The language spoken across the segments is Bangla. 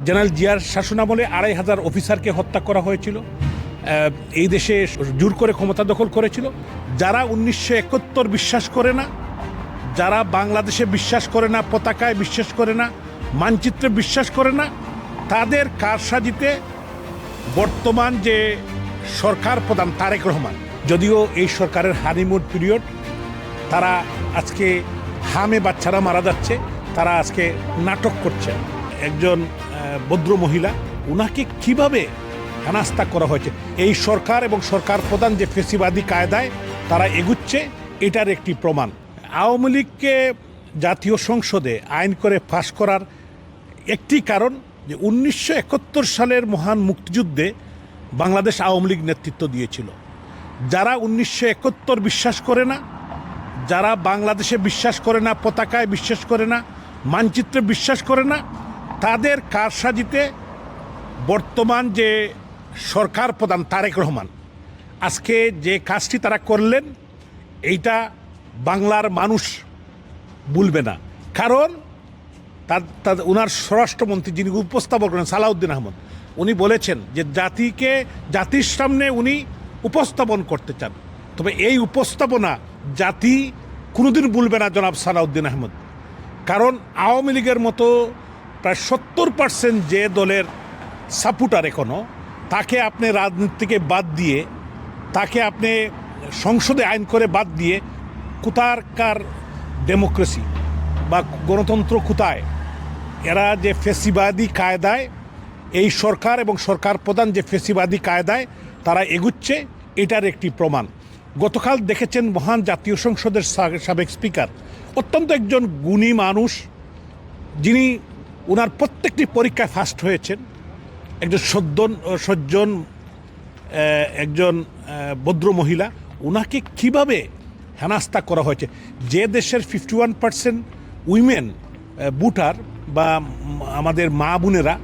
জেনারেল জিয়ার শাসনামলে ২৫০০ অফিসারকে হত্যা করা হয়েছিল। এই দেশে জোর করে ক্ষমতা দখল করেছিল। যারা ১৯৭১ বিশ্বাস করে না, যারা বাংলাদেশে বিশ্বাস করে না, পতাকায় বিশ্বাস করে না, মানচিত্রে বিশ্বাস করে না, তাদের কারসাজিতে বর্তমান যে সরকার প্রধান তারেক রহমান, যদিও এই সরকারের হানিমুন পিরিয়ড, তারা আজকে হামে বাচ্চারা মারা যাচ্ছে, তারা আজকে নাটক করছে। একজন ভদ্র মহিলা, ওনাকে কিভাবে হেনাস্তা করা হয়েছে। এই সরকার এবং সরকার প্রধান যে ফেসিবাদী কায়দায় তারা এগুচ্ছে, এটার একটি প্রমাণ। আওয়ামী লীগকে জাতীয় সংসদে আইন করে পাশ করার একটি কারণ যে ১৯৭১ সালের মহান মুক্তিযুদ্ধে বাংলাদেশ আওয়ামী লীগ নেতৃত্ব দিয়েছিল। যারা ১৯৭১ বিশ্বাস করে না, যারা বাংলাদেশে বিশ্বাস করে না, পতাকায় বিশ্বাস করে না, মানচিত্রে বিশ্বাস করে না, তাদের কারসাজিতে বর্তমান যে সরকার প্রধান তারেক রহমান আজকে যে কাজটি তারা করলেন, এইটা বাংলার মানুষ ভুলবে না। কারণ ওনার স্বরাষ্ট্রমন্ত্রী যিনি উপস্থাপন করেন সালাউদ্দিন আহমদ, উনি বলেছেন যে জাতির সামনে উনি উপস্থাপন করতে চান। তবে এই উপস্থাপনা জাতি কোনোদিন ভুলবে না জনাব সালাউদ্দিন আহমদ। কারণ আওয়ামী লীগের মতো প্রায় ৭০% যে দলের সাপোর্টার এখনও, তাকে আপনি রাজনীতিকে বাদ দিয়ে, তাকে আপনি সংসদে আইন করে বাদ দিয়ে, কোথাকার ডেমোক্রেসি বা গণতন্ত্র কোথায়? এরা যে ফেসিবাদী কায়দায়, এই সরকার এবং সরকার প্রধান যে ফেসিবাদী কায়দায় তারা এগুচ্ছে, এটার একটি প্রমাণ। গতকাল দেখেছেন মহান জাতীয় সংসদের সাবেক স্পিকার, অত্যন্ত একজন গুণী মানুষ, যিনি ওনার প্রত্যেকটি পরীক্ষায় ফার্স্ট হয়েছেন, একজন সজ্জন একজন ভদ্র মহিলা, ওনাকে কিভাবে হেনাস্তা করা হয়েছে। যে দেশের 51% উইমেন ভোটার বা আমাদের মা বোনেরা,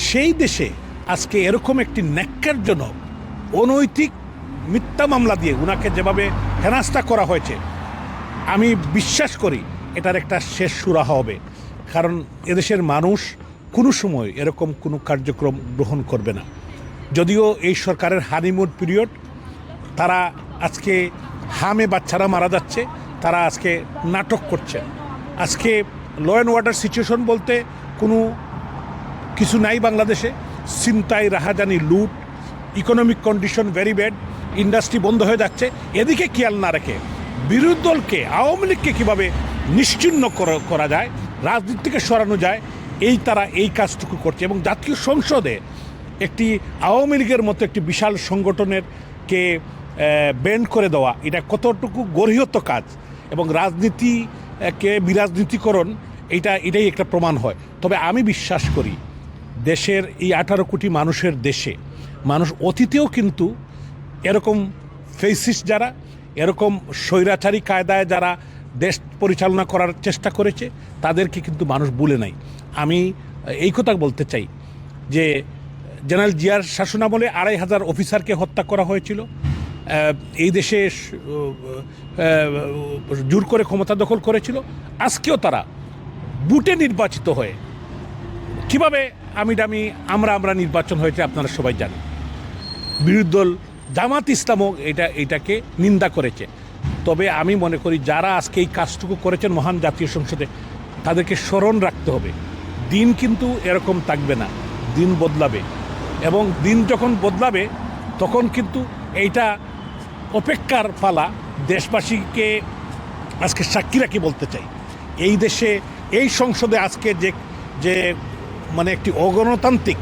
সেই দেশে আজকে এরকম একটি ন্যাক্কারজনক অনৈতিক মিথ্যা মামলা দিয়ে ওনাকে যেভাবে হেনাস্তা করা হয়েছে, আমি বিশ্বাস করি এটার একটা শেষ সুরাহা হবে। কারণ এদেশের মানুষ কোনো সময় এরকম কোনো কার্যক্রম গ্রহণ করবে না। যদিও এই সরকারের হানিমুন পিরিয়ড, তারা আজকে হামে বাচ্চারা মারা যাচ্ছে, তারা আজকে নাটক করছে। আজকে ল অ্যান্ড অর্ডার সিচুয়েশন বলতে কোনো কিছু নাই বাংলাদেশে। ছিনতাই, রাহাজানি, লুট, economic condition very bad, industry বন্ধ হয়ে যাচ্ছে। এদিকে খেয়াল না রেখে বিরোধী দলকে, আওয়ামী লীগকে কীভাবে নিশ্চিহ্ন করা যায়, রাজনীতি থেকে সরানো যায়, তারা এই কাজটুকু করছে। এবং জাতীয় সংসদে একটি আওয়ামী লীগের মতো একটি বিশাল সংগঠনের কে ব্যান্ড করে দেওয়া, এটা কতটুকু গর্হিত কাজ এবং রাজনীতিকে বিরাজনীতিকরণ, এটাই একটা প্রমাণ হয়। তবে আমি বিশ্বাস করি দেশের এই ১৮ কোটি মানুষের দেশে মানুষ অতীতেও কিন্তু এরকম ফেসিস্ট যারা, এরকম স্বৈরাচারী কায়দায় যারা দেশ পরিচালনা করার চেষ্টা করেছে, তাদেরকে কিন্তু মানুষ ভুলে নাই। আমি এই কথা বলতে চাই যে জেনারেল জিয়ার শাসনামলে ২৫০০ অফিসারকে হত্যা করা হয়েছিল। এই দেশে জোর করে ক্ষমতা দখল করেছিল। আজকেও তারা বুটে নির্বাচিত হয়ে কীভাবে আমরা নির্বাচন হয়েছে আপনারা সবাই জানেন। বিরোধী দল জামাত ইসলামও এটাকে নিন্দা করেছে। তবে আমি মনে করি যারা আজকে এই কাজটুকু করেছেন মহান জাতীয় সংসদে, তাদেরকে স্মরণ রাখতে হবে। দিন কিন্তু এরকম থাকবে না, দিন বদলাবে। এবং দিন যখন বদলাবে তখন কিন্তু এইটা অপেক্ষার পালা। দেশবাসীকে আজকে সাক্ষী রাখি বলতে চাই, এই দেশে এই সংসদে আজকে যে মানে একটি অগণতান্ত্রিক,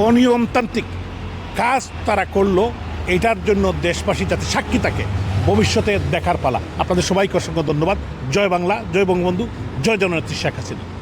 অনিয়মতান্ত্রিক কাজ তারা করলো, এইটার জন্য দেশবাসী যাতে সাক্ষী থাকে, ভবিষ্যতে দেখার পালা। আপনাদের সবাইকে অসংখ্য ধন্যবাদ। জয় বাংলা, জয় বঙ্গবন্ধু, জয় জননেত্রী শেখ হাসিনা।